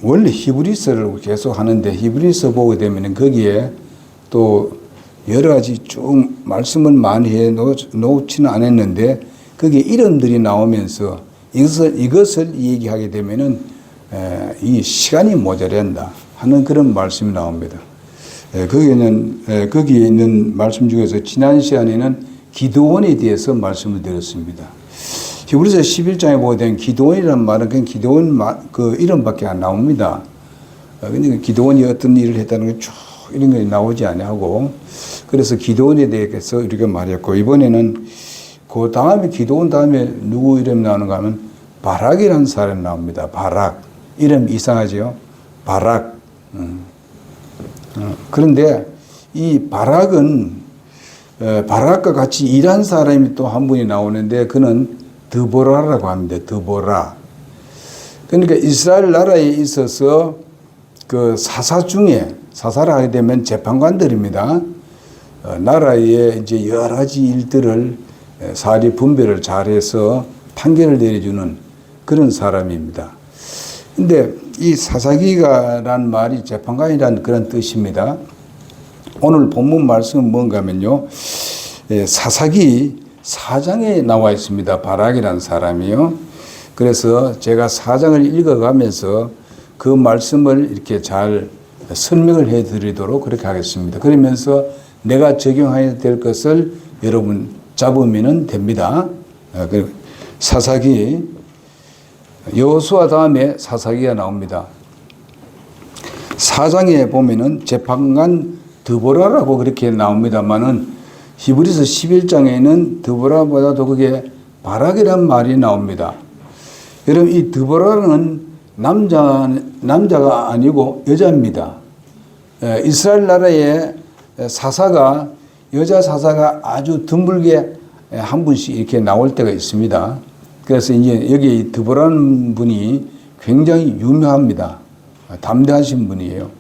원래 히브리서를 계속 하는데 히브리서 보게 되면 거기에 또 여러 가지 쭉 말씀을 많이 해 놓지는 않았는데 거기에 이름들이 나오면서 이것을 얘기하게 되면은 이 시간이 모자란다 하는 그런 말씀이 나옵니다. 거기에 있는 말씀 중에서 지난 시간에는 기드온에 대해서 말씀을 드렸습니다. 히브리서 11장에 보게 되면 기드온이라는 말은 그냥 기드온 그 이름밖에 안 나옵니다. 그러니까 기드온이 어떤 일을 했다는 게 쭉 이런 게 나오지 아니하고 그래서 기드온에 대해서 우리가 말했고 이번에는 그 다음에 기드온 다음에 누구 이름 나오는가 하면 바락이라는 사람이 나옵니다. 바락. 이름 이상하죠? 바락. 그런데 이 바락은 바락과 같이 일한 사람이 또 한 분이 나오는데 그는 드보라라고 합니다. 드보라. 그러니까 이스라엘 나라에 있어서 그 사사 중에 사사를 하게 되면 재판관들입니다. 나라의 이제 여러 가지 일들을 사리 분별을 잘해서 판결을 내려주는 그런 사람입니다. 근데 이 사사기가라는 말이 재판관이라는 그런 뜻입니다. 오늘 본문 말씀은 뭔가 하면요. 사사기 4장에 나와 있습니다. 바락이라는 사람이요. 그래서 제가 4장을 읽어가면서 그 말씀을 이렇게 잘 설명을 해드리도록 그렇게 하겠습니다. 그러면서 내가 적용해야 될 것을 여러분 잡으면 됩니다. 사사기 여호수아 다음에 사사기가 나옵니다. 4장에 보면은 재판관 드보라라고 그렇게 나옵니다만은 히브리서 11장에는 드보라보다도 그게 바락이란 말이 나옵니다. 여러분 이 드보라는 남자가 아니고 여자입니다. 이스라엘 나라의 사사가 여자 사사가 아주 드물게 한 분씩 이렇게 나올 때가 있습니다. 그래서 이제 여기 드보라는 분이 굉장히 유명합니다. 담대하신 분이에요.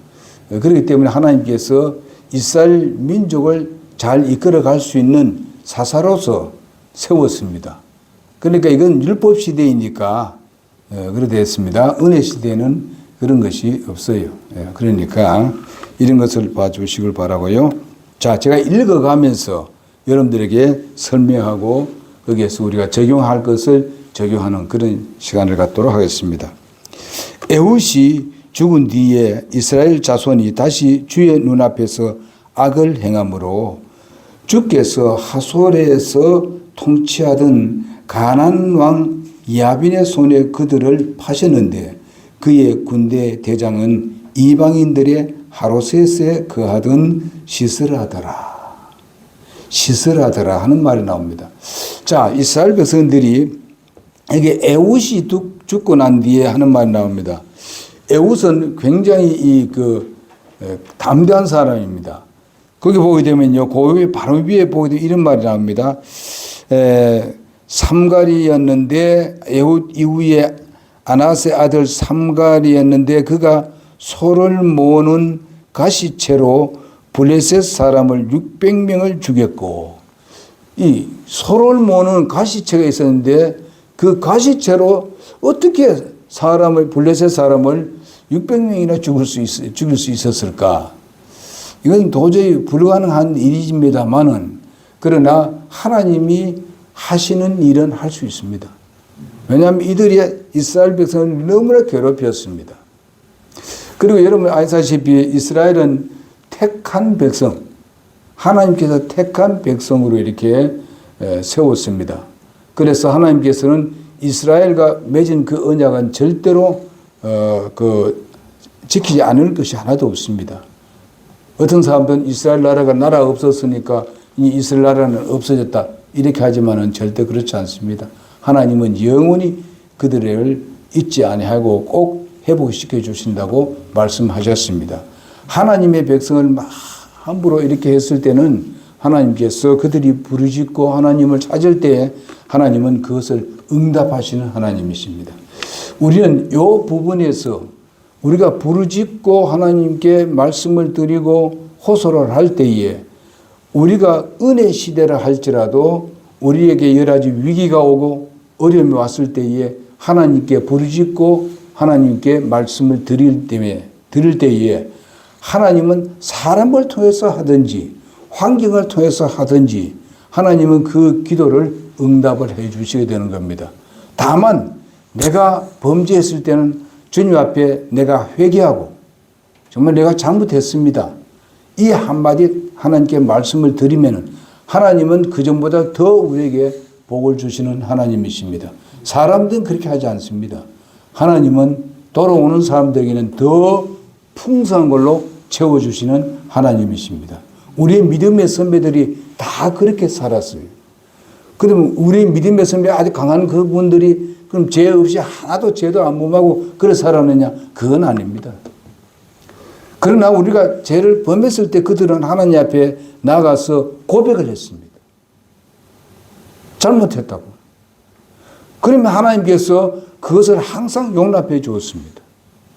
그렇기 때문에 하나님께서 이스라엘 민족을 잘 이끌어 갈 수 있는 사사로서 세웠습니다. 그러니까 이건 율법 시대이니까 그렇게 됐습니다. 은혜 시대에는 그런 것이 없어요. 그러니까 이런 것을 봐주시길 바라고요. 자, 제가 읽어가면서 여러분들에게 설명하고 거기에서 우리가 적용할 것을 적용하는 그런 시간을 갖도록 하겠습니다. 에훗이 죽은 뒤에 이스라엘 자손이 다시 주의 눈앞에서 악을 행함으로 주께서 하솔에서 통치하던 가나안 왕 야빈의 손에 그들을 파셨는데 그의 군대 대장은 이방인들의 하로셋에 거하던 시스라더라. 시스라더라 하는 말이 나옵니다. 자, 이스라엘 백성들이 이게 에훗이 죽고 난 뒤에 하는 말이 나옵니다. 에훗은 굉장히 담대한 사람입니다. 거기 보게 되면요, 고위 바로 위에 보게 되면 이런 말이 나옵니다. 삼갈이였는데 에훗 이후에 아나스의 아들 삼갈이었는데 그가 소를 모으는 가시채로 블레셋 사람을 600명을 죽였고 이 소를 모으는 가시채가 있었는데 그 가시채로 어떻게 블레셋 사람을 600명이나 죽일 수 있었을까? 이건 도저히 불가능한 일입니다만은 그러나 하나님이 하시는 일은 할 수 있습니다. 왜냐하면 이들이 이스라엘 백성을 너무나 괴롭혔습니다. 그리고 여러분 아시다시피 이스라엘은 택한 백성, 하나님께서 택한 백성으로 이렇게 세웠습니다. 그래서 하나님께서는 이스라엘과 맺은 그 언약은 절대로 지키지 않을 것이 하나도 없습니다. 어떤 사람들은 이스라엘 나라가 없었으니까 이 이스라엘 나라는 없어졌다 이렇게 하지만은 절대 그렇지 않습니다. 하나님은 영원히 그들을 잊지 아니하고 꼭 회복시켜 주신다고 말씀하셨습니다. 하나님의 백성을 막 함부로 이렇게 했을 때는 하나님께서 그들이 부르짖고 하나님을 찾을 때 하나님은 그것을 응답하시는 하나님이십니다. 우리는 이 부분에서 우리가 부르짖고 하나님께 말씀을 드리고 호소를 할 때에 우리가 은혜 시대라 할지라도 우리에게 여러 가지 위기가 오고 어려움이 왔을 때에 하나님께 부르짖고 하나님께 말씀을 드릴 때에 하나님은 사람을 통해서 하든지 환경을 통해서 하든지 하나님은 그 기도를 응답을 해 주시게 되는 겁니다. 다만 내가 범죄했을 때는 주님 앞에 내가 회개하고 정말 내가 잘못했습니다. 이 한마디 하나님께 말씀을 드리면은 하나님은 그전보다 더 우리에게 복을 주시는 하나님이십니다. 사람들은 그렇게 하지 않습니다. 하나님은 돌아오는 사람들에게는 더 풍성한 걸로 채워주시는 하나님이십니다. 우리의 믿음의 선배들이 다 그렇게 살았어요. 그러면 우리 믿음의 선배 아주 강한 그분들이 그럼 죄 없이 하나도 죄도 안 범하고 그래 살았느냐? 그건 아닙니다. 그러나 우리가 죄를 범했을 때 그들은 하나님 앞에 나가서 고백을 했습니다. 잘못했다고. 그러면 하나님께서 그것을 항상 용납해 주었습니다.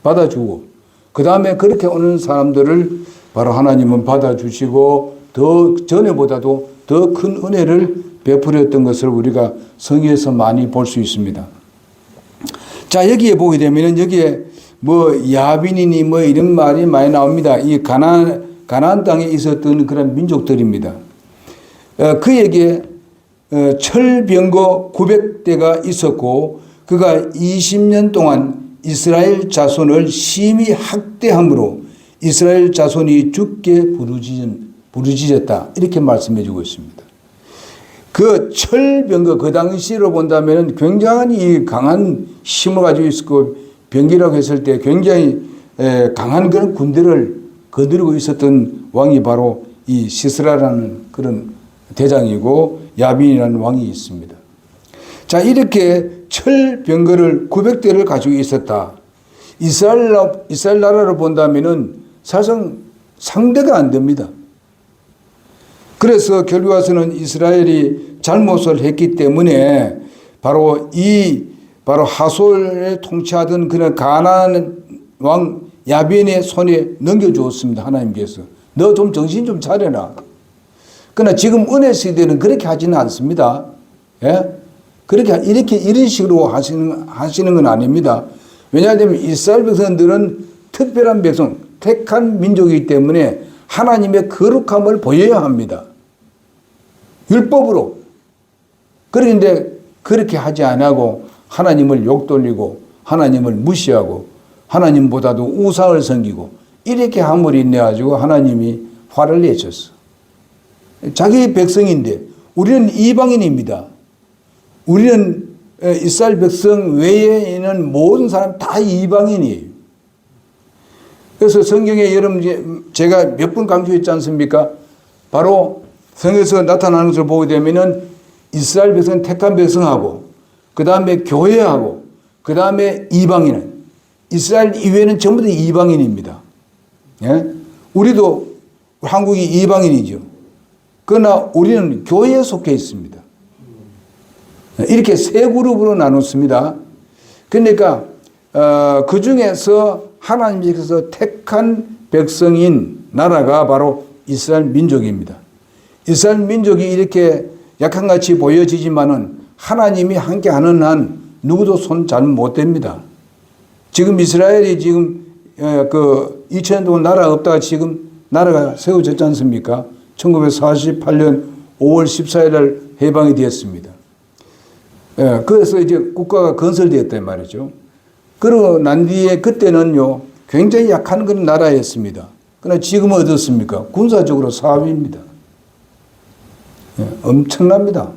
받아주고 그 다음에 그렇게 오는 사람들을 바로 하나님은 받아주시고 더 전에보다도 더 큰 은혜를 베풀었던 것을 우리가 성경에서 많이 볼 수 있습니다. 자, 여기에 보게 되면 여기에 뭐 야빈이니 뭐 이런 말이 많이 나옵니다. 이 가나안 땅에 있었던 그런 민족들입니다. 그에게 철병거 900대가 있었고 그가 20년 동안 이스라엘 자손을 심히 학대함으로 이스라엘 자손이 죽게 부르짖었다. 이렇게 말씀해 주고 있습니다. 그 철병거 그 당시로 본다면 굉장히 강한 힘을 가지고 있었고 병기라고 했을 때 굉장히 강한 그런 군대를 거느리고 있었던 왕이 바로 이 시스라라는 그런 대장이고 야빈이라는 왕이 있습니다. 자, 이렇게 철병거를 900대를 가지고 있었다. 이스라엘 나라를 본다면은 사실상 상대가 안 됩니다. 그래서 결국 와서는 이스라엘이 잘못을 했기 때문에 바로 하솔에 통치하던 그런 가나안 왕 야빈의 손에 넘겨주었습니다. 하나님께서. 너 좀 정신 좀 차려라. 그러나 지금 은혜 시대는 그렇게 하지는 않습니다. 예? 이런 식으로 하시는 건 아닙니다. 왜냐하면 이스라엘 백성들은 특별한 백성, 택한 민족이기 때문에 하나님의 거룩함을 보여야 합니다. 율법으로. 그런데 그렇게 하지 않고 하나님을 욕돌리고 하나님을 무시하고 하나님보다도 우상을 섬기고 이렇게 함을 인내가지고 하나님이 화를 내셨어. 자기 백성인데 우리는 이방인입니다. 우리는 이스라엘 백성 외에 있는 모든 사람 다 이방인이에요. 그래서 성경에 여러분 제가 몇 번 강조했지 않습니까? 바로 성경에서 나타나는 것을 보게 되면은 이스라엘 백성 택한 백성하고 그 다음에 교회하고 그 다음에 이방인은 이스라엘 이외에는 전부 다 이방인입니다. 예? 우리도 한국이 이방인이죠. 그러나 우리는 교회에 속해 있습니다. 이렇게 세 그룹으로 나눴습니다. 그러니까 그 중에서 하나님께서 택한 백성인 나라가 바로 이스라엘 민족입니다. 이스라엘 민족이 이렇게 약한같이 보여지지만은 하나님이 함께하는 한 누구도 손 잘 못 댑니다. 지금 이스라엘이 지금 2000년 동안 나라가 없다가 지금 나라가 세워졌지 않습니까? 1948년 5월 14일 날 해방이 되었습니다. 그래서 이제 국가가 건설되었단 말이죠. 그러고 난 뒤에 그때는요, 굉장히 약한 그런 나라였습니다. 그러나 지금은 어떻습니까? 군사적으로 사업입니다. 엄청납니다.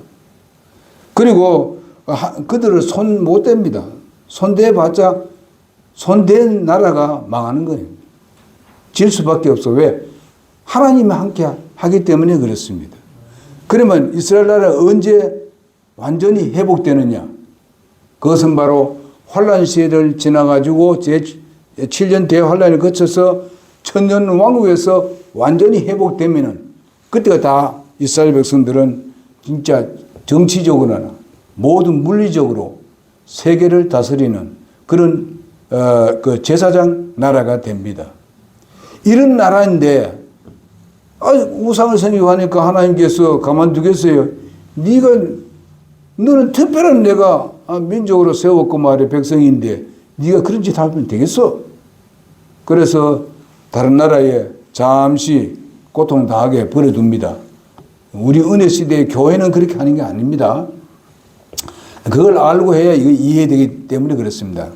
그리고 그들을 손 못 댑니다. 손대봤자 손댄 나라가 망하는 거예요. 질 수밖에 없어. 왜? 하나님이 함께 하기 때문에 그렇습니다. 그러면 이스라엘 나라가 언제 완전히 회복되느냐? 그것은 바로 환란 시대를 지나가지고 제7년 대환란을 거쳐서 천년 왕국에서 완전히 회복되면은 그때가 다 이스라엘 백성들은 진짜 정치적으로나 모든 물리적으로 세계를 다스리는 그런 그 제사장 나라가 됩니다. 이런 나라인데 우상을 섬기하니까 하나님께서 가만두겠어요. 너는 특별한 내가 민족으로 세웠고 말이야 백성인데 네가 그런 짓 하면 되겠어? 그래서 다른 나라에 잠시 고통당하게 버려둡니다. 우리 은혜 시대의 교회는 그렇게 하는 게 아닙니다. 그걸 알고 해야 이거 이해되기 때문에 그렇습니다.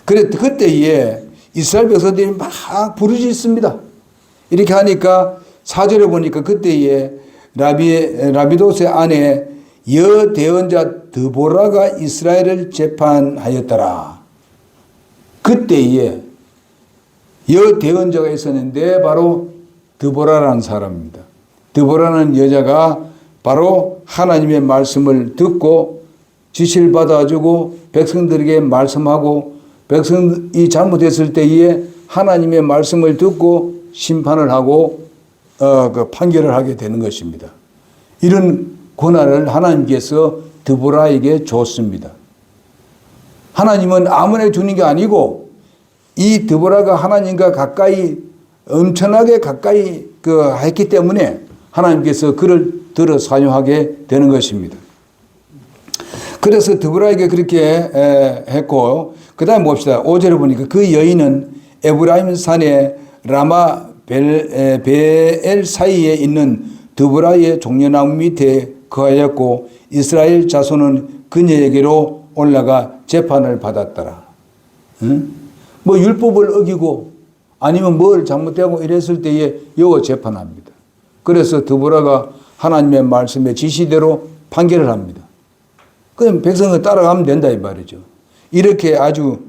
그때에 이스라엘 백성들이 막 부르짖습니다. 이렇게 하니까 4절에 보니까 그때에 라비도스의 아내 여대언자 드보라가 이스라엘을 재판하였더라. 그때에 여대언자가 있었는데 바로 드보라라는 사람입니다. 드보라는 여자가 바로 하나님의 말씀을 듣고 지시를 받아주고 백성들에게 말씀하고 백성이 잘못했을 때에 하나님의 말씀을 듣고 심판을 하고 그 판결을 하게 되는 것입니다. 이런 권한을 하나님께서 드보라에게 줬습니다. 하나님은 아무나 주는 게 아니고 이 드보라가 하나님과 가까이 엄청나게 가까이 했기 때문에 하나님께서 그를 들어 사용하게 되는 것입니다. 그래서 드보라에게 그렇게 했고 그 다음에 봅시다. 5절에 보니까 그 여인은 에브라임 산의 라마 베엘 사이에 있는 드보라의 종려나무 밑에 거하였고 이스라엘 자손은 그녀에게로 올라가 재판을 받았더라. 응? 뭐 율법을 어기고 아니면 뭘 잘못되고 이랬을 때에 여호와 재판합니다. 그래서 드보라가 하나님의 말씀의 지시대로 판결을 합니다. 그럼 백성을 따라가면 된다 이 말이죠. 이렇게 아주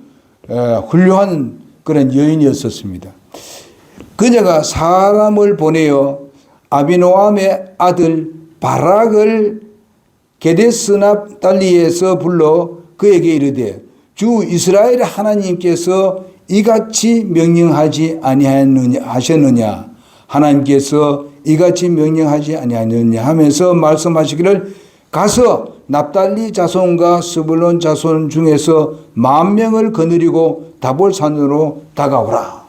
훌륭한 그런 여인이었었습니다. 그녀가 사람을 보내어 아비노암의 아들 바락을 게데스 납달리에서 불러 그에게 이르되 주 이스라엘 하나님께서 이같이 명령하지 아니하셨느냐 하나님께서 이같이 명령하지 아니하느냐 하면서 말씀하시기를 가서 납달리 자손과 스불론 자손 중에서 10,000명을 거느리고 다볼산으로 다가오라.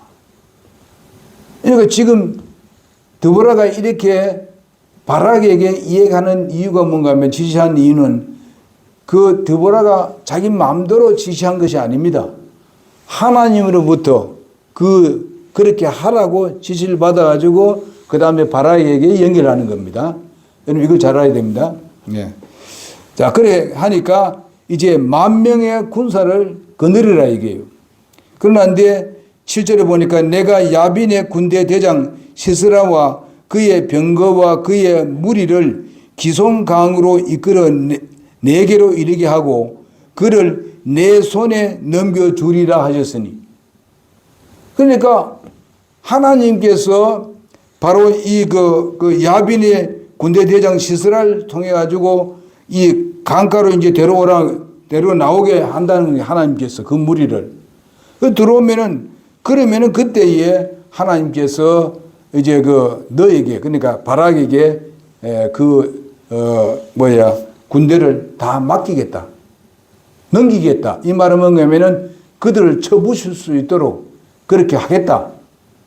그러니까 지금 드보라가 이렇게 바락에게 이해가는 이유가 뭔가 하면 지시한 이유는 그 드보라가 자기 마음대로 지시한 것이 아닙니다. 하나님으로부터 그렇게 하라고 지시를 받아가지고 그 다음에 바락에게 연결하는 겁니다. 여러분 이걸 잘 알아야 됩니다. 예. 자, 그래 하니까 이제 10,000명의 군사를 거느리라 이게요. 그런데 7절에 보니까 내가 야빈의 군대 대장 시스라와 그의 병거와 그의 무리를 기송강으로 이끌어 내게로 이르게 하고 그를 내 손에 넘겨주리라 하셨으니. 그러니까 하나님께서 바로 이 야빈의 군대 대장 시스라를 통해 가지고 이 강가로 이제 데려 나오게 한다는 게 하나님께서 그 무리를 그러면은 그때에 하나님께서 이제 너에게 그러니까 바락에게 군대를 다 맡기겠다. 넘기겠다. 이 말은 뭐냐면은 그들을 쳐부실 수 있도록 그렇게 하겠다.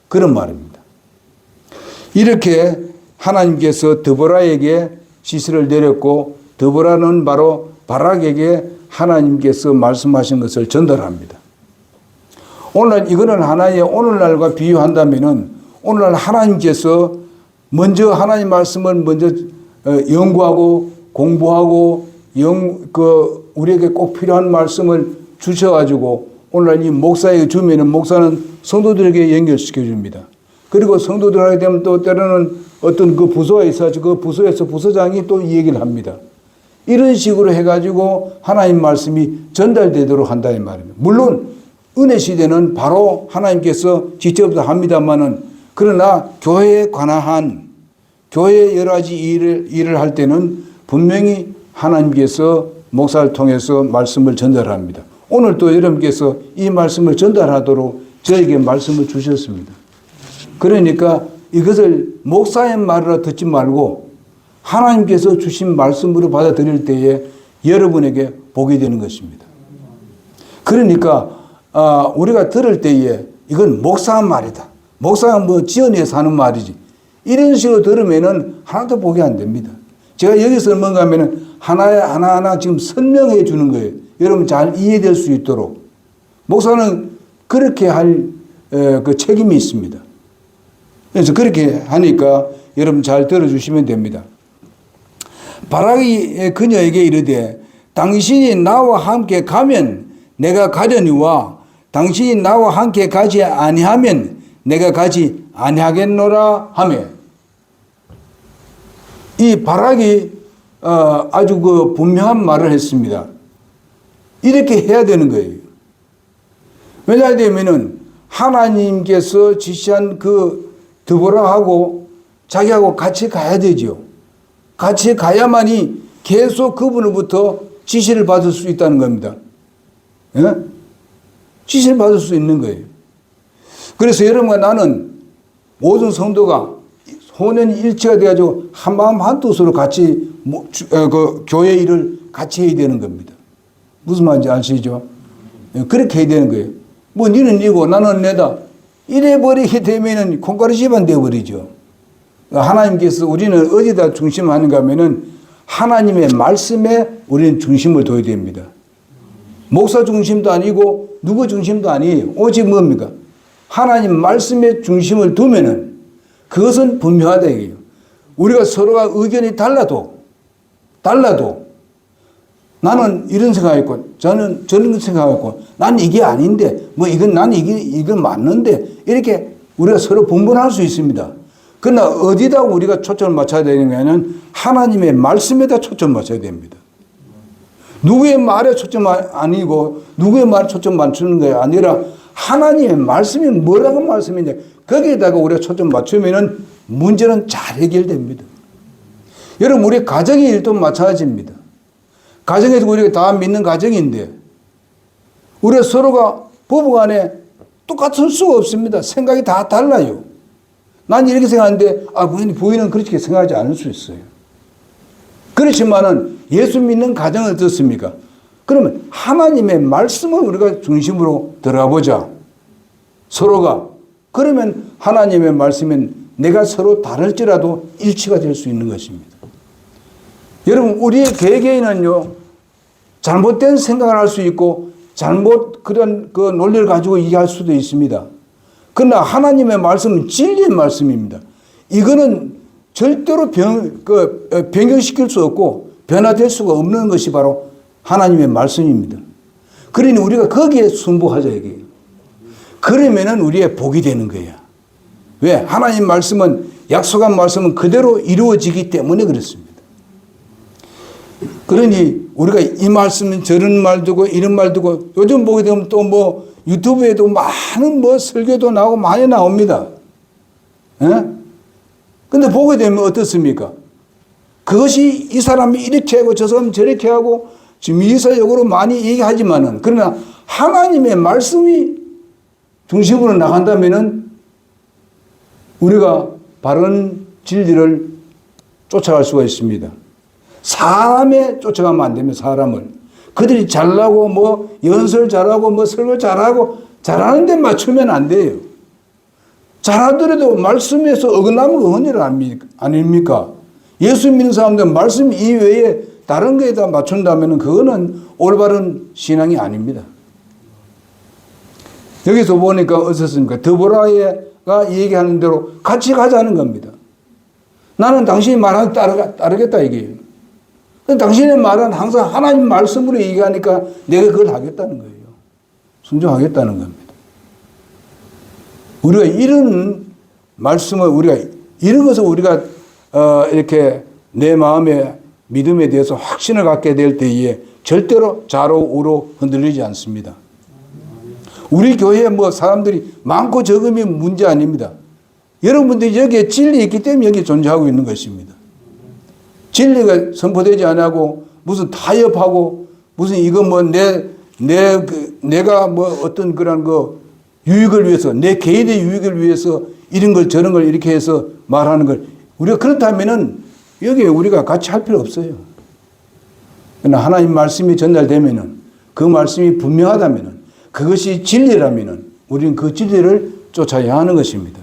그런 말입니다. 이렇게 하나님께서 드보라에게 지시를 내렸고 드보라는 바로 바락에게 하나님께서 말씀하신 것을 전달합니다. 오늘 이거는 하나의 오늘날과 비유한다면은 오늘날 하나님께서 먼저 하나님 말씀을 먼저 연구하고 공부하고 우리에게 꼭 필요한 말씀을 주셔가지고 오늘날 이 목사에게 주면은 목사는 성도들에게 연결시켜 줍니다. 그리고 성도들 하게 되면 또 때로는 어떤 그 부서가 있어가지고 그 부서에서 부서장이 또 이 얘기를 합니다. 이런 식으로 해가지고 하나님 말씀이 전달되도록 한다 이 말입니다. 물론 은혜 시대는 바로 하나님께서 직접 합니다만은 그러나 교회에 관한 교회의 여러 가지 일을 할 때는 분명히 하나님께서 목사를 통해서 말씀을 전달합니다. 오늘 또 여러분께서 이 말씀을 전달하도록 저에게 말씀을 주셨습니다. 그러니까 이것을 목사의 말을 듣지 말고 하나님께서 주신 말씀으로 받아들일 때에 여러분에게 복이 되는 것입니다. 그러니까 우리가 들을 때에 이건 목사 말이다. 목사가 뭐 지어내서 하는 말이지. 이런 식으로 들으면은 하나도 복이 안 됩니다. 제가 여기서 뭔가 하면은 하나하나 지금 설명해 주는 거예요. 여러분 잘 이해될 수 있도록. 목사는 그렇게 할 그 책임이 있습니다. 그래서 그렇게 하니까 여러분 잘 들어주시면 됩니다. 바락이 그녀에게 이르되 당신이 나와 함께 가면 내가 가려니와 당신이 나와 함께 가지 아니하면 내가 가지 아니하겠노라 하며, 이 바락이 아주 그 분명한 말을 했습니다. 이렇게 해야 되는 거예요. 왜냐하면은 하나님께서 지시한 그 드보라하고 자기하고 같이 가야 되죠. 같이 가야만이 계속 그분으로부터 지시를 받을 수 있다는 겁니다. 예? 지시를 받을 수 있는 거예요. 그래서 여러분과 나는 모든 성도가 혼연이 일치가 돼가지고 한 마음 한 뜻으로 같이 그 교회 일을 같이 해야 되는 겁니다. 무슨 말인지 아시죠? 그렇게 해야 되는 거예요. 뭐 니는 니고 나는 내다 이래 버리게 되면은 콩가루 집안 되어버리죠. 하나님께서 우리는 어디다 중심하는가 하면은 하나님의 말씀에 우리는 중심을 둬야 됩니다. 목사 중심도 아니고 누구 중심도 아니에요. 오직 뭡니까? 하나님 말씀에 중심을 두면은 그것은 분명하다 이게요. 우리가 서로가 의견이 달라도 나는 이런 생각했고 저는 저런 생각했고 난 이게 아닌데 뭐 이건 난 이건 맞는데 이렇게 우리가 서로 분분할 수 있습니다. 그러나 어디다 우리가 초점을 맞춰야 되느냐는 하나님의 말씀에다 초점 맞춰야 됩니다. 누구의 말에 초점 아니고 누구의 말에 초점 맞추는 게 아니라 하나님의 말씀이 뭐라고 말씀이냐 거기에다가 우리가 초점 맞추면은 문제는 잘 해결됩니다. 여러분 우리 가정의 일도 마찬가지입니다. 가정에서 우리가 다 믿는 가정인데 우리가 서로가 부부간에 똑같을 수가 없습니다. 생각이 다 달라요. 난 이렇게 생각하는데 부인은 그렇게 생각하지 않을 수 있어요. 그렇지만은 예수 믿는 가정은 어떻습니까? 그러면 하나님의 말씀을 우리가 중심으로 들어가 보자. 서로가. 그러면 하나님의 말씀은 내가 서로 다를지라도 일치가 될 수 있는 것입니다. 여러분 우리의 개개인은요 잘못된 생각을 할 수 있고 잘못 그런 그 논리를 가지고 이해할 수도 있습니다. 그러나 하나님의 말씀은 진리의 말씀입니다. 이거는 절대로 변경시킬 수 없고 변화될 수가 없는 것이 바로 하나님의 말씀입니다. 그러니 우리가 거기에 순복하자 이게. 그러면은 우리의 복이 되는 거야. 왜? 하나님 말씀은 약속한 말씀은 그대로 이루어지기 때문에 그렇습니다. 그러니 우리가 이 말씀은 저런 말도고 이런 말도고 요즘 보게 되면 또 뭐 유튜브에도 많은 뭐 설교도 나오고 많이 나옵니다. 예? 근데 보게 되면 어떻습니까? 그것이 이 사람이 이렇게 하고 저 사람이 저렇게 하고 지금 미사역으로 많이 얘기하지만은 그러나 하나님의 말씀이 중심으로 나간다면은 우리가 바른 진리를 쫓아갈 수가 있습니다. 사람에 쫓아가면 안 됩니다. 사람을. 그들이 잘나고 뭐 연설 잘하고 뭐 설교 잘하고 잘하는 데 맞추면 안 돼요. 잘하더라도 말씀에서 어긋나면 어긋나는 아닙니까? 예수 믿는 사람들은 말씀 이외에 다른 거에다 맞춘다면 그거는 올바른 신앙이 아닙니다. 여기서 보니까 어떻습니까? 드보라가 얘기하는 대로 같이 가자는 겁니다. 나는 당신이 말하는 따르겠다 이게요. 당신의 말은 항상 하나님 말씀으로 얘기하니까 내가 그걸 하겠다는 거예요. 순종하겠다는 겁니다. 우리가 이런 말씀을 이런 것을 우리가 이렇게 내 마음의 믿음에 대해서 확신을 갖게 될 때에 절대로 좌로 우로 흔들리지 않습니다. 우리 교회에 뭐 사람들이 많고 적음이 문제 아닙니다. 여러분들이 여기에 진리 있기 때문에 여기 존재하고 있는 것입니다. 진리가 선포되지 않고 무슨 타협하고 무슨 이거 뭐 내가 뭐 어떤 그런 거 유익을 위해서 내 개인의 유익을 위해서 이런 걸 저런 걸 이렇게 해서 말하는 걸 우리가 그렇다면은 여기에 우리가 같이 할 필요 없어요. 그러나 하나님 말씀이 전달되면은 그 말씀이 분명하다면은 그것이 진리라면은 우리는 그 진리를 쫓아야 하는 것입니다.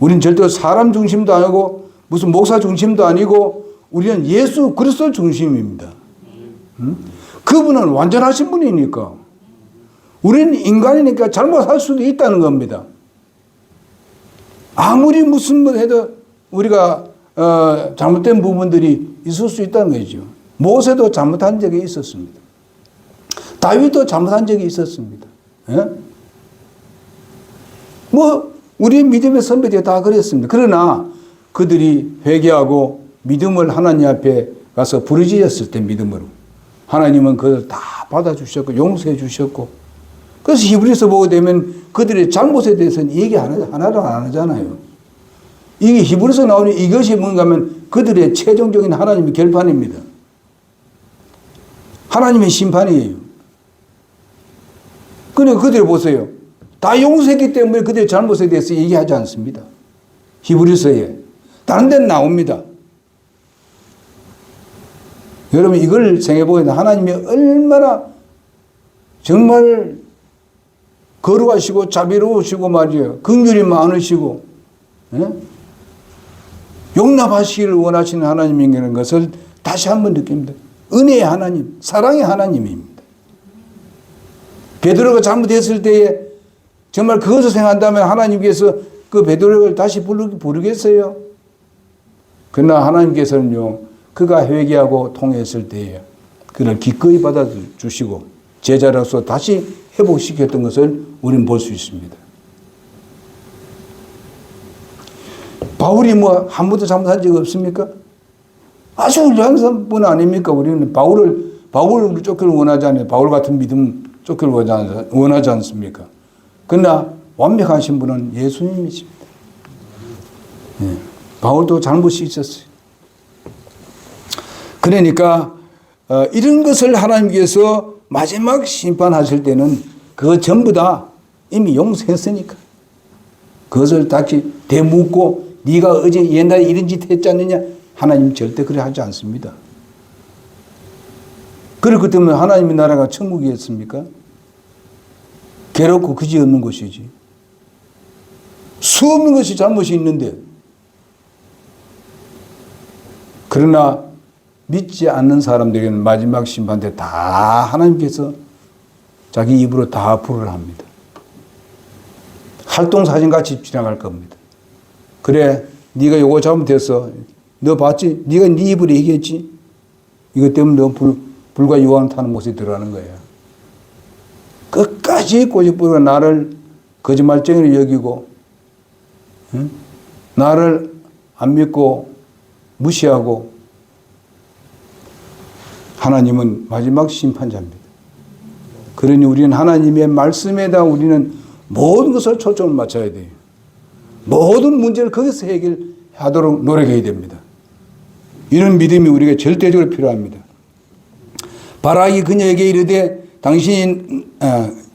우리는 절대로 사람 중심도 아니고 무슨 목사 중심도 아니고 우리는 예수 그리스도 중심입니다. 그분은 완전하신 분이니까 우리는 인간이니까 잘못할 수도 있다는 겁니다. 아무리 무슨 뭐 해도 우리가 잘못된 부분들이 있을 수 있다는 거죠. 모세도 잘못한 적이 있었습니다. 다윗도 잘못한 적이 있었습니다. 예? 뭐 우리 믿음의 선배들이 다 그랬습니다. 그러나 그들이 회개하고 믿음을 하나님 앞에 가서 부르짖었을 때 믿음으로 하나님은 그걸 다 받아주셨고 용서해 주셨고, 그래서 히브리서 보게 되면 그들의 잘못에 대해서는 얘기 하나도 안 하잖아요. 이게 히브리서 나오는 이것이 뭔가 하면 그들의 최종적인 하나님의 결판입니다. 하나님의 심판이에요. 그러니까 그들이 보세요. 다 용서했기 때문에 그들의 잘못에 대해서 얘기하지 않습니다. 히브리서에. 다른 데는 나옵니다. 여러분 이걸 생각해보면 하나님이 얼마나 정말 거룩하시고 자비로우시고 말이에요. 긍휼이 많으시고, 예? 용납하시기를 원하시는 하나님이라는 것을 다시 한번 느낍니다. 은혜의 하나님, 사랑의 하나님입니다. 베드로가 잘못했을 때에 정말 그것을 생각한다면 하나님께서 그 베드로를 다시 부르겠어요? 그러나 하나님께서는요, 그가 회개하고 통회했을 때에 그를 기꺼이 받아주시고 제자로서 다시 회복시켰던 것을 우리는 볼 수 있습니다. 바울이 뭐 한 번도 잘못한 적 없습니까? 아주 훌륭한 분 아닙니까? 우리는 바울을 쫓기를 원하지 않아요. 바울 같은 믿음 쫓기를 원하지 않습니까? 그러나 완벽하신 분은 예수님이십니다. 네. 바울도 잘못이 있었어요. 그러니까 이런 것을 하나님께서 마지막 심판하실 때는 그거 전부 다 이미 용서했으니까 그것을 다시 되묻고 네가 어제 옛날에 이런 짓 했지 않느냐? 하나님 절대 그래 하지 않습니다. 그렇기 때문에 하나님의 나라가 천국이었습니까? 괴롭고 그지 없는 곳이지. 수없는 것이 잘못이 있는데, 그러나 믿지 않는 사람들에게는 마지막 심판 때 다 하나님께서 자기 입으로 다 불을 합니다. 활동사진같이 지나갈 겁니다. 그래, 네가 요거 잘못했어. 너 봤지? 네가 네 입으로 얘기했지? 이것 때문에 너 불과 유황 타는 곳에 들어가는 거야. 끝까지 꼬집부려 나를 거짓말쟁이로 여기고, 응? 나를 안 믿고 무시하고, 하나님은 마지막 심판자입니다. 그러니 우리는 하나님의 말씀에다 우리는 모든 것을 초점을 맞춰야 돼요. 모든 문제를 거기서 해결하도록 노력해야 됩니다. 이런 믿음이 우리가 절대적으로 필요합니다. 바락이 그녀에게 이르되 당신이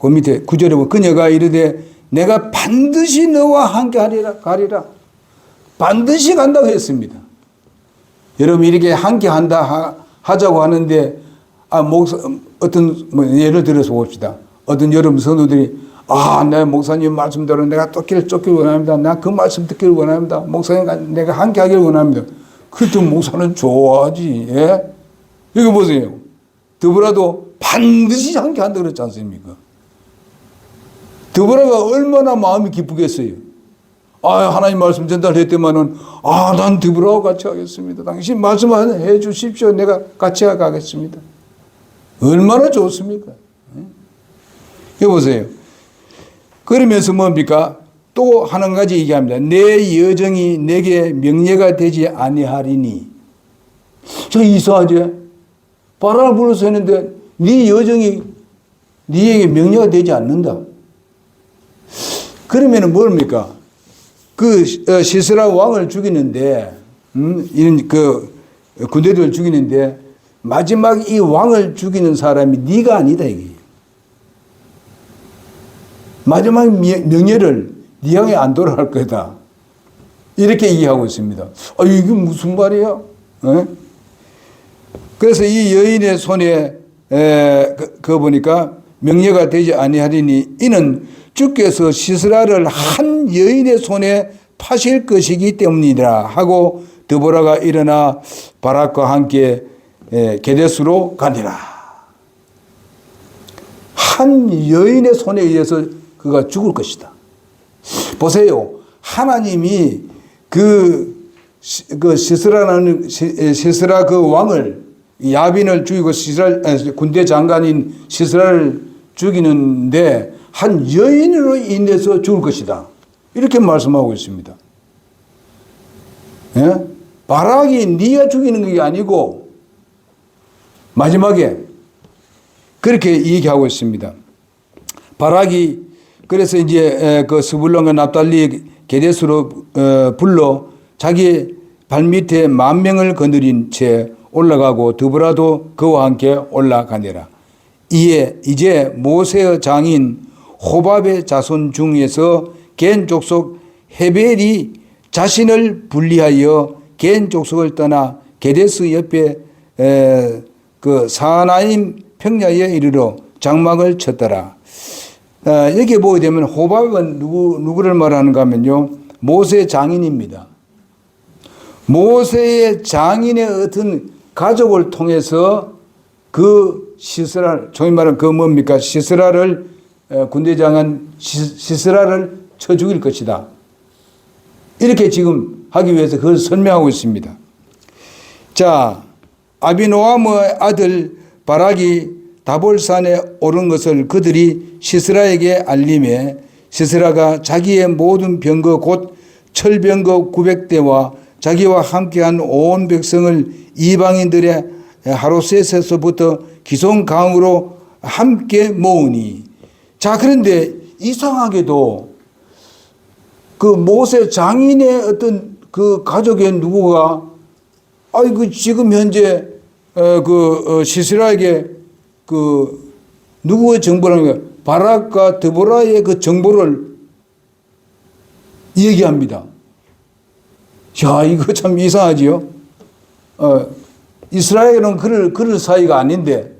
그 밑에 9절에 보면 그녀가 이르되 내가 반드시 너와 함께 가리라. 반드시 간다고 했습니다. 여러분 이렇게 함께 하자고 하는데 어떤 예를 들어서 봅시다. 어떤 여러분 성도들이 내 목사님 말씀대로 내가 쫓기를 원합니다. 나 그 말씀 듣기를 원합니다. 목사님 내가 함께 하기를 원합니다. 그래도 목사는 좋아하지. 예? 여기 보세요. 드보라도 반드시 함께 한다고 그랬지 않습니까? 드보라가 얼마나 마음이 기쁘겠어요. 하나님 말씀 전달했더만은 난 드보라와 같이 하겠습니다. 당신 말씀해 주십시오. 내가 같이 가겠습니다. 얼마나 좋습니까? 여기 보세요. 그러면서 뭡니까? 또 한 가지 얘기합니다. 내 여정이 내게 명예가 되지 아니하리니. 저 이상하지? 바람을 불어서 했는데 네 여정이 네에게 명예가 되지 않는다. 그러면은 뭡니까? 그 시스라 왕을 죽이는데 이런 그 군대들을 죽이는데 마지막 이 왕을 죽이는 사람이 네가 아니다 이게. 마지막 명예를 네 향해 안 돌아갈 거다. 이렇게 이해하고 있습니다. 이게 무슨 말이야? 그래서 이 여인의 손에 보니까 명예가 되지 아니하리니 이는 주께서 시스라를 한 여인의 손에 파실 것이기 때문이라 하고 드보라가 일어나 바락과 함께 게데스로 가니라. 한 여인의 손에 의해서 그가 죽을 것이다. 보세요. 하나님이 시스라 그 왕을, 야빈을 죽이고 군대 장관인 시스라를 죽이는데 한 여인으로 인해서 죽을 것이다. 이렇게 말씀하고 있습니다. 예? 바락이 네가 죽이는 게 아니고 마지막에 그렇게 얘기하고 있습니다. 바락이 그래서 이제 그 스불론과 납달리 게데스로 불러 자기 발밑에 10,000명을 거느린 채 올라가고 드보라도 그와 함께 올라가니라. 이에 이제 모세의 장인 호밥의 자손 중에서 겐 족속 헤벨이 자신을 분리하여 겐 족속을 떠나 게데스 옆에 그 사나임 평야에 이르러 장막을 쳤더라. 여기에 보게 되면 호밥은 누구를 말하는가 하면요, 모세 장인입니다. 모세의 장인의 어떤 가족을 통해서 그 시스라, 소위 말하는 그 뭡니까? 시스라를, 군대장관 시스라를 쳐 죽일 것이다. 이렇게 지금 하기 위해서 그걸 설명하고 있습니다. 자, 아비노함의 아들 바락이 다볼산에 오른 것을 그들이 시스라에게 알림해 시스라가 자기의 모든 병거 곧 철병거 900대와 자기와 함께한 온 백성을 이방인들의 하로셋에서부터 기송강으로 함께 모으니. 자, 그런데 이상하게도 그 모세 장인의 어떤 그 가족의 누구가 지금 현재 시스라에게 그 누구의 정보라는 거예요? 바락과 드보라의 그 정보를 얘기합니다. 야, 이거 참 이상하지요? 이스라엘은 그럴 사이가 아닌데,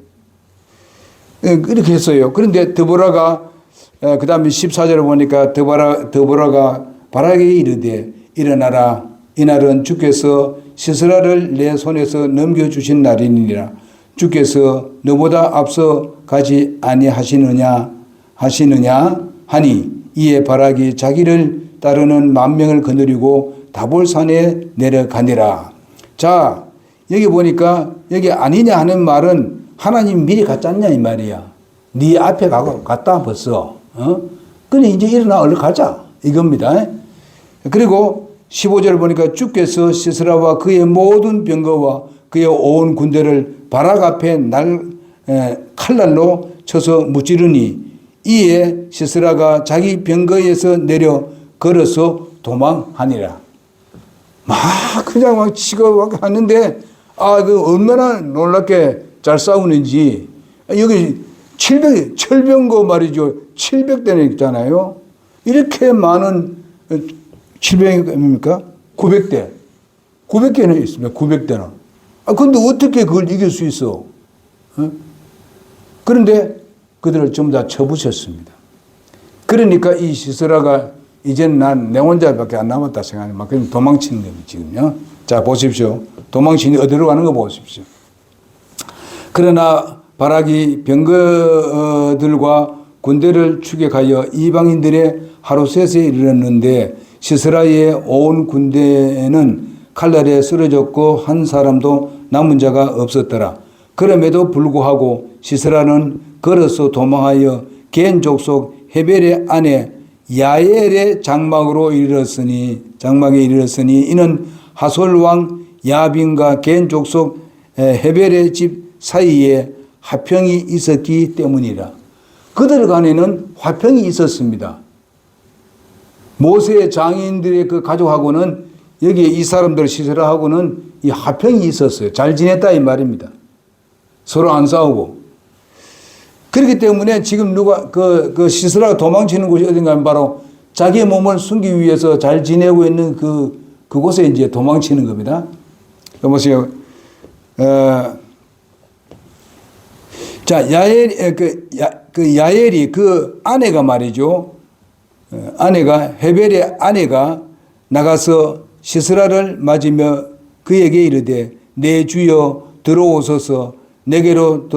이렇게 했어요. 그런데 드보라가, 그 다음에 14절을 보니까 드보라가 바락에게 이르되, 일어나라. 이날은 주께서 시스라를 내 손에서 넘겨주신 날이니라. 주께서 너보다 앞서 가지 아니하시느냐 하니, 이에 바락이 자기를 따르는 10,000명을 거느리고 다볼산에 내려가니라. 자, 여기 보니까 여기 아니냐 하는 말은 하나님 미리 갔지 않냐 이 말이야. 네 앞에 갔다 벌써. 그래 이제 일어나 얼른 가자 이겁니다. 그리고 15절을 보니까 주께서 시스라와 그의 모든 병거와 그의 온 군대를 바락 앞에 칼날로 쳐서 무찌르니, 이에 시스라가 자기 병거에서 내려 걸어서 도망하니라. 그냥 막 치고 막 하는데, 그 얼마나 놀랍게 잘 싸우는지. 여기 철병거 말이죠. 700대는 있잖아요. 이렇게 많은 700입니까? 900대. 900개는 있습니다. 900대는. 근데 어떻게 그걸 이길 수 있어? 그런데 그들을 전부 다 쳐부셨습니다. 그러니까 이 시스라가 이제는 난 내 혼자밖에 안 남았다 생각하니 막 그냥 도망치는 겁니다, 지금요. 자, 보십시오. 도망치니 어디로 가는 거 보십시오. 그러나 바락이 병거들과 군대를 추격하여 이방인들의 하루셋에 이르렀는데 시스라의 온 군대는 칼날에 쓰러졌고 한 사람도 남은 자가 없었더라. 그럼에도 불구하고 시스라는 걸어서 도망하여 겐 족속 헤벨의 아내 야엘의 장막에 이르렀으니 이는 하솔 왕 야빈과 겐 족속 헤벨의 집 사이에 화평이 있었기 때문이라. 그들 간에는 화평이 있었습니다. 모세의 장인들의 그 가족하고는 여기에 이 사람들 시스라하고는 이 화평이 있었어요. 잘 지냈다 이 말입니다. 서로 안 싸우고. 그렇기 때문에 지금 그 시스라가 도망치는 곳이 어딘가 하면 바로 자기의 몸을 숨기기 위해서 잘 지내고 있는 그곳에 이제 도망치는 겁니다. 보세요. 자, 야엘이 그 아내가 말이죠. 헤벨의 아내가 나가서 시스라를 맞으며 그에게 이르되 내 주여 들어오소서. 내게로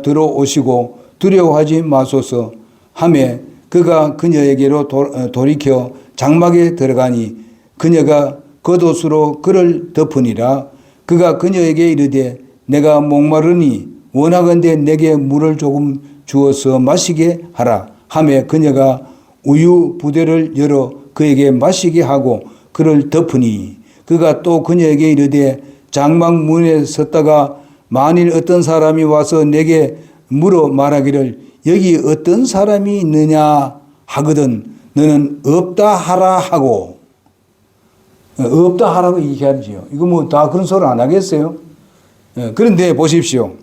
들어오시고 두려워하지 마소서 하며 그가 그녀에게로 돌이켜 장막에 들어가니 그녀가 겉옷으로 그를 덮으니라. 그가 그녀에게 이르되 내가 목마르니 원하건대 내게 물을 조금 주어서 마시게 하라 하며 그녀가 우유 부대를 열어 그에게 마시게 하고 그를 덮으니 그가 또 그녀에게 이르되 장막 문에 섰다가 만일 어떤 사람이 와서 내게 물어 말하기를 여기 어떤 사람이 있느냐 하거든 너는 없다 하라 하고 없다 하라고 얘기하지요. 이거 뭐 다 그런 소리 안 하겠어요? 그런데 보십시오.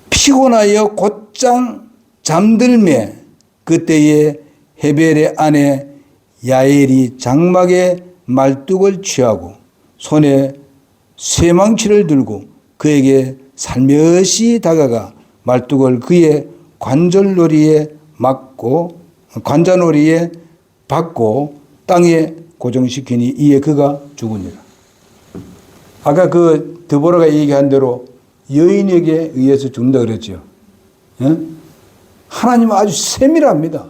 피곤하여 곧장 잠들매 그때에 헤벨의 아내 야엘이 장막에 말뚝을 취하고 손에 쇠망치를 들고 그에게 살며시 다가가 말뚝을 그의 관절놀이에 박고 땅에 고정시키니 이에 그가 죽으니라. 아까 그 드보라가 얘기한 대로 여인에게 의해서 죽는다 그랬죠. 하나님은 아주 세밀합니다.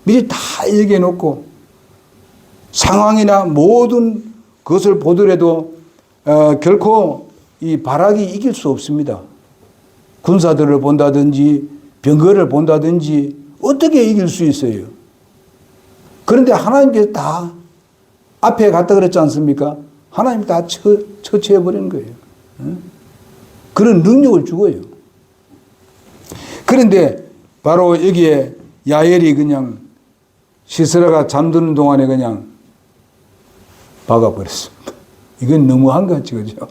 미리 다 얘기해 놓고 상황이나 모든 것을 보더라도 결코 이 바락이 이길 수 없습니다. 군사들을 본다든지 병거를 본다든지 어떻게 이길 수 있어요? 그런데 하나님께서 다 앞에 갔다 그랬지 않습니까? 하나님이 다 처치해버리는 거예요. 그런 능력을 주고요. 그런데 바로 여기에 야엘이 그냥 시스라가 잠드는 동안에 그냥 박아버렸습니다. 이건 너무한 것 같지, 그죠?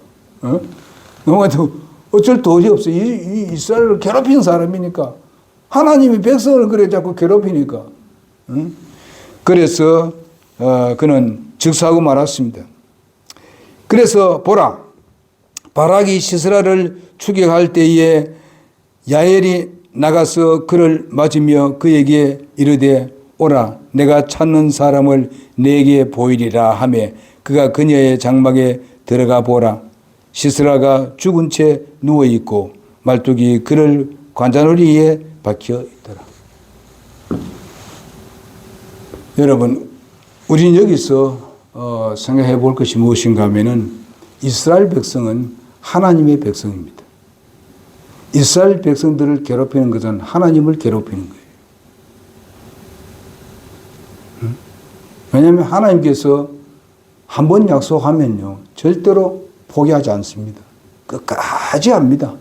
너무해도 어쩔 도리 없어요. 이 이스라엘을 괴롭힌 사람이니까. 하나님이 백성을 그래 자꾸 괴롭히니까. 그래서 그는 즉사하고 말았습니다. 그래서 보라, 바락이 시스라를 추격할 때에 야엘이 나가서 그를 맞으며 그에게 이르되 오라 내가 찾는 사람을 내게 보이리라 하며 그가 그녀의 장막에 들어가 보라 시스라가 죽은 채 누워있고 말뚝이 그를 관자놀이에 박혀 있더라. 여러분 우리는 여기서 생각해 볼 것이 무엇인가 하면은 이스라엘 백성은 하나님의 백성입니다. 이스라엘 백성들을 괴롭히는 것은 하나님을 괴롭히는 거예요. 왜냐하면 하나님께서 한 번 약속하면요 절대로 포기하지 않습니다. 끝까지 합니다.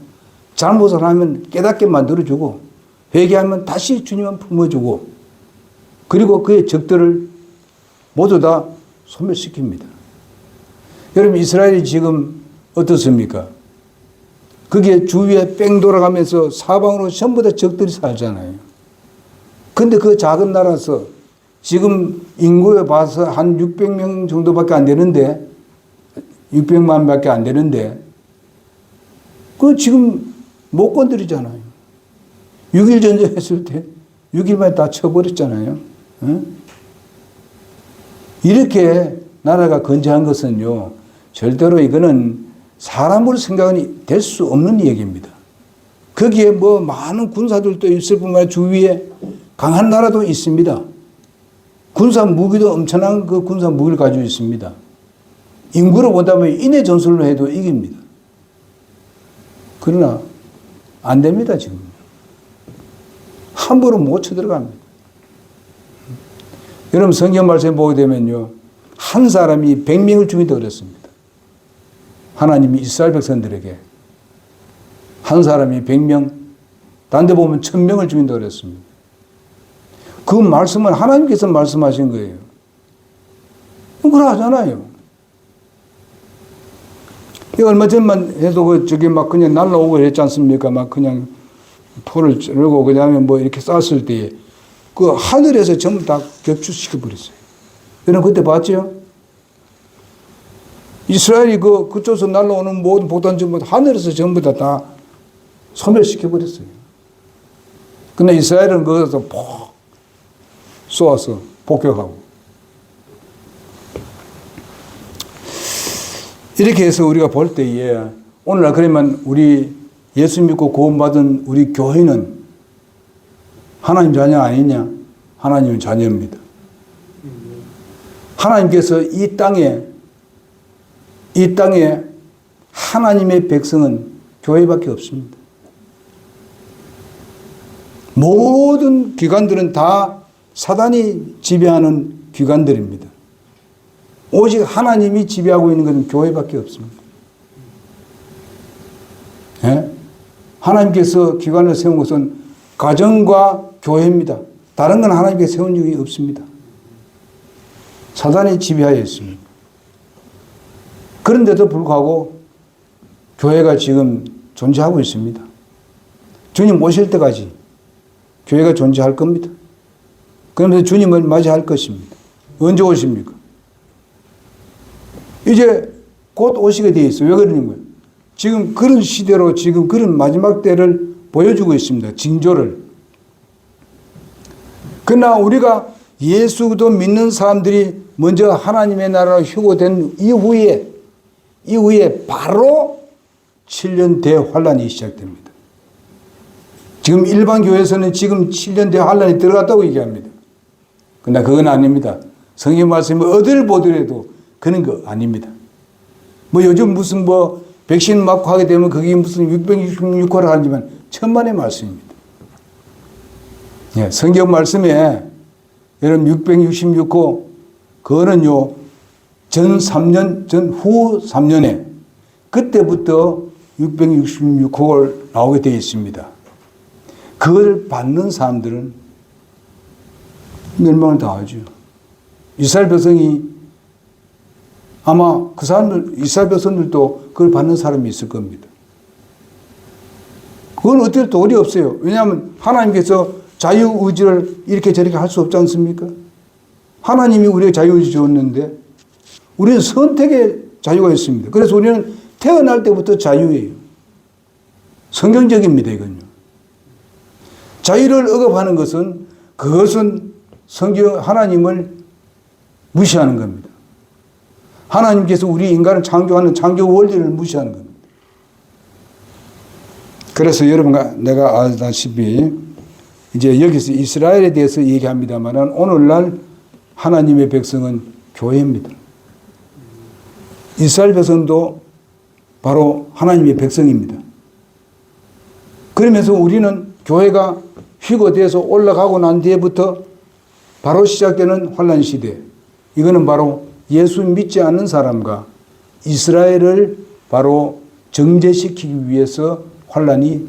잘못을 하면 깨닫게 만들어주고 회개하면 다시 주님은 품어주고 그리고 그의 적들을 모두 다 소멸시킵니다. 여러분 이스라엘이 지금 어떻습니까? 그게 주위에 뺑 돌아가면서 사방으로 전부 다 적들이 살잖아요. 근데 그 작은 나라에서 지금 인구에 봐서 한 600명 정도밖에 안 되는데 600만 밖에 안 되는데 그 지금 못 건드리잖아요. 6.1 전쟁했을 때 6.1만에 다 쳐버렸잖아요. 이렇게 나라가 건재한 것은요 절대로 이거는 사람으로 생각이 될 수 없는 얘기입니다. 거기에 뭐 많은 군사들도 있을 뿐만 아니라 주위에 강한 나라도 있습니다. 군사 무기도 엄청난 그 군사 무기를 가지고 있습니다. 인구로 본다면 인해 전술로 해도 이깁니다. 그러나 안 됩니다 지금. 함부로 못 쳐들어갑니다. 여러분 성경 말씀 보게 되면요 한 사람이 100명을 죽인다고 그랬습니다. 하나님이 이스라엘 백성들에게 한 사람이 100명, 다른 데 보면 1000명을 죽인다고 그랬습니다. 그 말씀은 하나님께서 말씀하신 거예요. 그러하잖아요. 얼마 전만 해도 저기 막 그냥 날라오고 그랬지 않습니까? 막 그냥 포를 찌르고 그다음에 뭐 이렇게 쐈을 때에 그 하늘에서 전부 다 격추시켜 버렸어요. 여러분 그때 봤죠? 이스라엘이 그쪽에서 날라오는 모든 폭탄 전부 하늘에서 전부 다 소멸시켜 버렸어요. 근데 이스라엘은 거기서 폭 쏘아서 폭격하고. 이렇게 해서 우리가 볼 때에 오늘날 그러면 우리 예수 믿고 구원받은 우리 교회는 하나님 자녀 아니냐? 하나님은 자녀입니다. 하나님께서 이 땅에 하나님의 백성은 교회밖에 없습니다. 모든 기관들은 다 사단이 지배하는 기관들입니다. 오직 하나님이 지배하고 있는 것은 교회밖에 없습니다. 예? 하나님께서 기관을 세운 것은 가정과 교회입니다. 다른 건 하나님께서 세운 적이 없습니다. 사단이 지배하여 있습니다. 그런데도 불구하고 교회가 지금 존재하고 있습니다. 주님 오실 때까지 교회가 존재할 겁니다. 그러면서 주님을 맞이할 것입니다. 언제 오십니까? 이제 곧 오시게 되어 있어요. 왜 그러는 거예요? 지금 그런 시대로 지금 그런 마지막 때를 보여주고 있습니다. 징조를. 그러나 우리가 예수도 믿는 사람들이 먼저 하나님의 나라로 휴거된 이후에 바로 7년 대환란이 시작됩니다. 지금 일반 교회에서는 지금 7년 대환란이 들어갔다고 얘기합니다. 그러나 그건 아닙니다. 성경 말씀을 어딜 보더라도 그런 거 아닙니다. 뭐 요즘 무슨 뭐 백신 맞고 하게 되면 그게 무슨 666호라 하지만 천만의 말씀입니다. 예, 성경 말씀에 여러분 666호 그거는요 전 3년 전 후 3년에 그때부터 666호를 나오게 되어 있습니다. 그걸 받는 사람들은 멸망을 당하죠. 이스라엘 백성이 아마 그 사람들, 이스라엘 백성들도 그걸 받는 사람이 있을 겁니다. 그건 어떻게 도리 없어요. 왜냐하면 하나님께서 자유의지를 이렇게 저렇게 할 수 없지 않습니까? 하나님이 우리에게 자유의지 줬는데 우리는 선택의 자유가 있습니다. 그래서 우리는 태어날 때부터 자유예요. 성경적입니다, 이건요. 자유를 억압하는 것은 그것은 성경 하나님을 무시하는 겁니다. 하나님께서 우리 인간을 창조하는 창조 원리를 무시하는 겁니다. 그래서 여러분과 내가 알다시피 이제 여기서 이스라엘에 대해서 얘기합니다만 오늘날 하나님의 백성은 교회입니다. 이스라엘 백성도 바로 하나님의 백성입니다. 그러면서 우리는 교회가 휴거돼서 올라가고 난 뒤에부터 바로 시작되는 환란 시대. 이거는 바로 예수 믿지 않는 사람과 이스라엘을 바로 정죄시키기 위해서 환란이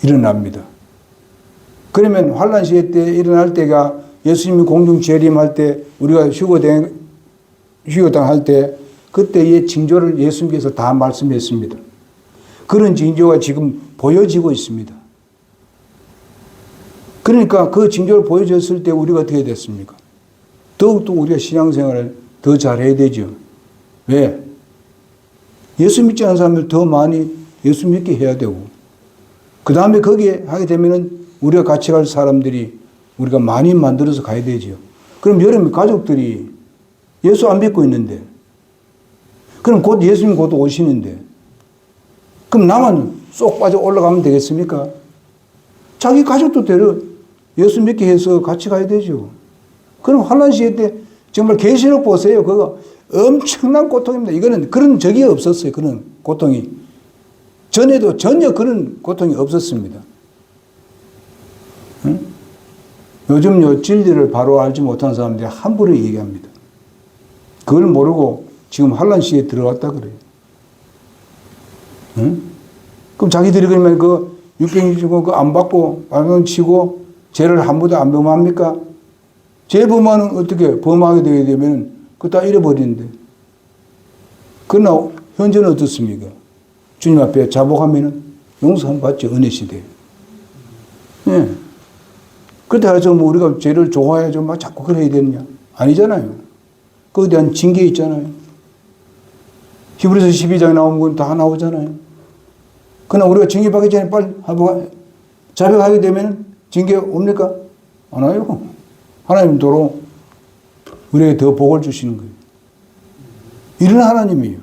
일어납니다. 그러면 환란 시대 때 일어날 때가 예수님이 공중 재림할 때 우리가 휴거당할 때 그때의 징조를 예수님께서 다 말씀했습니다. 그런 징조가 지금 보여지고 있습니다. 그러니까 그 징조를 보여줬을 때 우리가 어떻게 됐습니까? 더욱더 우리가 신앙생활을 더 잘해야 되죠. 왜? 예수 믿지 않는 사람들 더 많이 예수 믿게 해야 되고 그 다음에 거기에 하게 되면은 우리가 같이 갈 사람들이 우리가 많이 만들어서 가야 되죠. 그럼 여러분 가족들이 예수 안 믿고 있는데 그럼 곧 예수님 곧 오시는데 그럼 나만 쏙 빠져 올라가면 되겠습니까? 자기 가족도 데려 예수 믿게 해서 같이 가야 되죠. 그럼 환란 시대 때 정말 계시록 보세요. 그거 엄청난 고통입니다. 이거는 그런 적이 없었어요. 그런 고통이. 전에도 전혀 그런 고통이 없었습니다. 응? 요즘요 진리를 바로 알지 못하는 사람들이 함부로 얘기합니다. 그걸 모르고 지금 환란 시대에 들어왔다 그래요. 응? 그럼 자기들이 그러면 그 665 그 안 받고 발명 치고 죄를 한 번도 안 범합니까? 죄 범하는 어떻게 범하게 되게 되면 그거 다 잃어버리는데. 그러나 현재는 어떻습니까? 주님 앞에 자복하면은 용서함 받죠. 은혜 시대. 예. 그렇다 해서 뭐 우리가 죄를 좋아해야죠. 막 자꾸 그래야 되느냐? 아니잖아요. 그에 대한 징계 있잖아요. 히브리서 12장에 나온 건 다 나오잖아요. 그러나 우리가 징계 받기 전에 빨리 자백하게 되면 징계 옵니까? 안 와요. 하나님 도로 우리에게 더 복을 주시는 거예요. 이런 하나님이에요.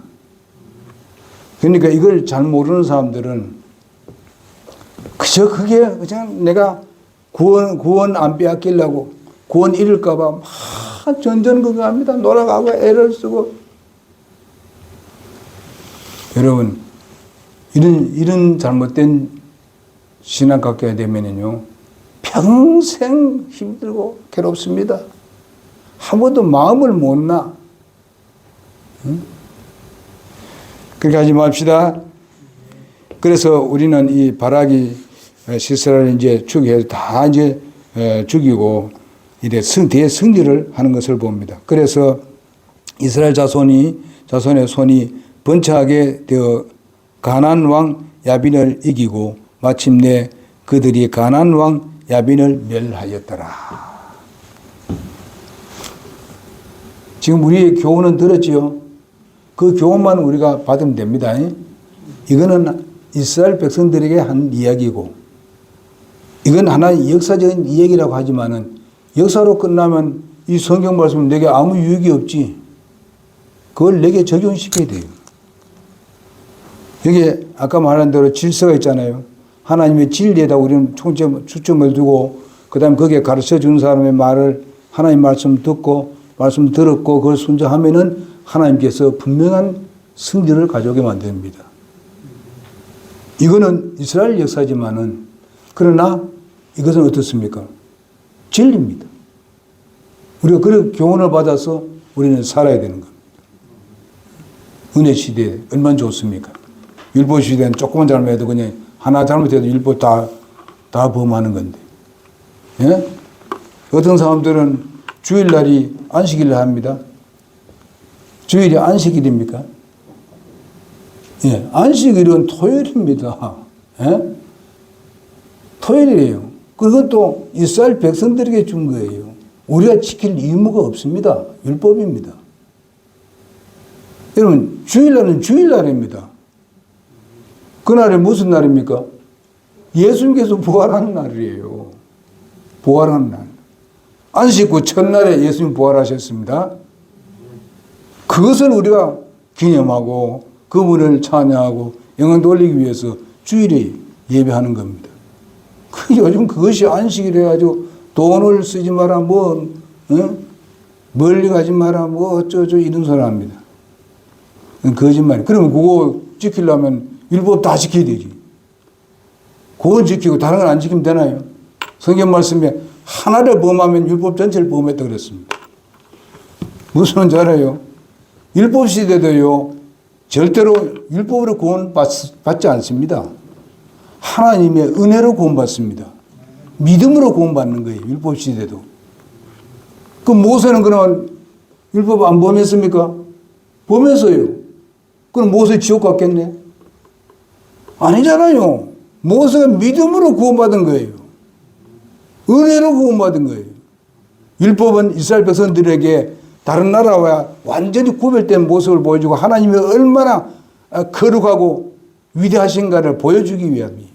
그러니까 이걸 잘 모르는 사람들은 그저 그게 그냥 내가 구원 안 빼앗기려고 구원 잃을까봐 막 전전긍긍합니다. 놀아가고 애를 쓰고. 여러분, 이런 잘못된 신앙 갖게 되면요, 평생 힘들고 괴롭습니다. 한 번도 마음을 못 놔. 응? 그렇게 하지 맙시다. 그래서 우리는 이 바락이 시스라를 이제 죽여서 다 이제 죽이고 이래 대승리를 하는 것을 봅니다. 그래서 이스라엘 자손의 손이 번창하게 되어 가나안 왕 야빈을 이기고 마침내 그들이 가나안 왕 야빈을 멸하였더라. 지금 우리의 교훈은 들었지요. 그 교훈만 우리가 받으면 됩니다. 이거는 이스라엘 백성들에게 한 이야기고, 이건 하나의 역사적인 이야기라고 하지만은 역사로 끝나면 이 성경 말씀은 내게 아무 유익이 없지. 그걸 내게 적용시켜야 돼요. 여기 아까 말한 대로 질서가 있잖아요. 하나님의 진리에다 우리는 초점을 두고, 그 다음에 거기에 가르쳐 주는 사람의 말을 하나님 말씀 듣고, 말씀 들었고, 그걸 순종하면은 하나님께서 분명한 승리를 가져오게 만듭니다. 이거는 이스라엘 역사지만은, 그러나 이것은 어떻습니까? 진리입니다. 우리가 그런 교훈을 받아서 우리는 살아야 되는 겁니다. 은혜 시대에 얼마나 좋습니까? 율법 시대는 조금만 잘못해도 그냥 하나 잘못해도 율법 다 범하는 건데. 예? 어떤 사람들은 주일날이 안식일을 합니다. 주일이 안식일입니까? 예, 안식일은 토요일입니다. 예? 토요일이에요. 그것도 이스라엘 백성들에게 준 거예요. 우리가 지킬 의무가 없습니다. 율법입니다. 여러분, 주일날은 주일날입니다. 그날이 무슨 날입니까? 예수님께서 부활하는 날이에요. 부활하는 날. 안식 후 첫날에 예수님 부활하셨습니다. 그것을 우리가 기념하고 그분을 찬양하고 영광 돌리기 위해서 주일에 예배하는 겁니다. 요즘 그것이 안식이라 해가지고 돈을 쓰지 마라, 멀리 가지 마라, 어쩌고 이런 소리 합니다. 거짓말이에요. 그러면 그거 지키려면 율법 다 지켜야 되지. 그거 지키고 다른 건 안 지키면 되나요? 성경 말씀에 하나를 범하면 율법 전체를 범했다고 그랬습니다. 무슨 말인지 알아요? 율법 시대도요, 절대로 율법으로 구원받지 않습니다. 하나님의 은혜로 구원받습니다. 믿음으로 구원받는 거예요. 율법 시대도. 그 모세는 그러면 율법 안 범했습니까? 범했어요. 그럼 모세 지옥 갔겠네? 아니잖아요. 모세가 믿음으로 구원받은 거예요. 은혜로 구원받은 거예요. 율법은 이스라엘 백성들에게 다른 나라와 완전히 구별된 모습을 보여주고 하나님이 얼마나 거룩하고 위대하신가를 보여주기 위함이에요.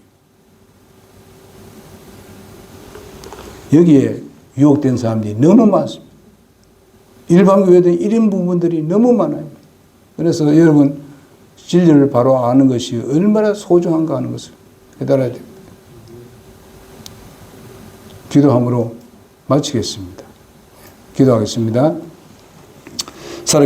여기에 유혹된 사람들이 너무 많습니다. 일반 교회된 1인 부분들이 너무 많아요. 그래서 여러분, 진리를 바로 아는 것이 얼마나 소중한가 하는 것을 깨달아야 됩니다. 기도함으로 마치겠습니다. 기도하겠습니다. 살아계신